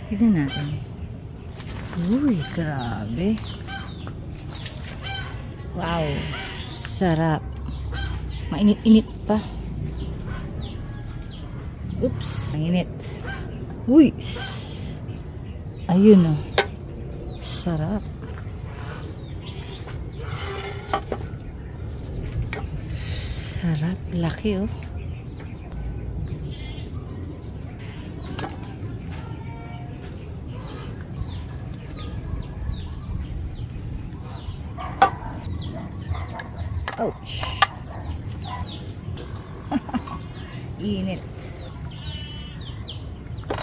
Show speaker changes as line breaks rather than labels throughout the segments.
Tignan natin. Uy, grabe. Wow, sarap. Mainit-init pa. Oops, mainit. Uy, ayun oh. Sarap. Sarap, laki oh. Ouch. Init.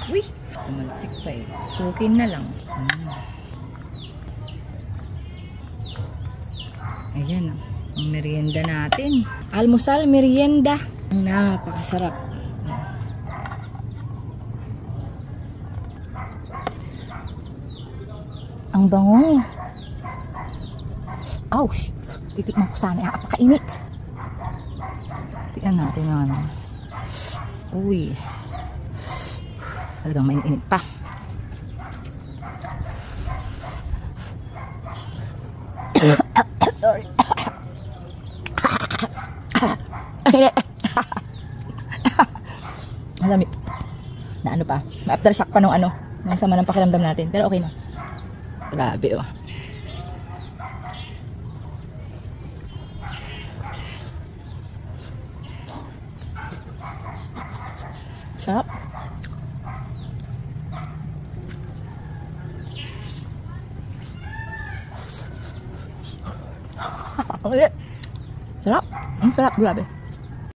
Uy, tumalsik pa eh. Sukin na lang. Ayan oh. Ang merienda natin. Almusal, merienda. Napakasarap. Ang bango. Ouch. Titikman ko sana. Apakainit. Tignan natin yung ano. Uy. Talagang mainit pa. Sorry. Mainit. Malamig. Na ano pa. May aftershock pa nung ano. Nung sama ng pakiramdam natin. Pero okay na. Grabe oh. Sarap. Sarap. Ang sarap, grabe.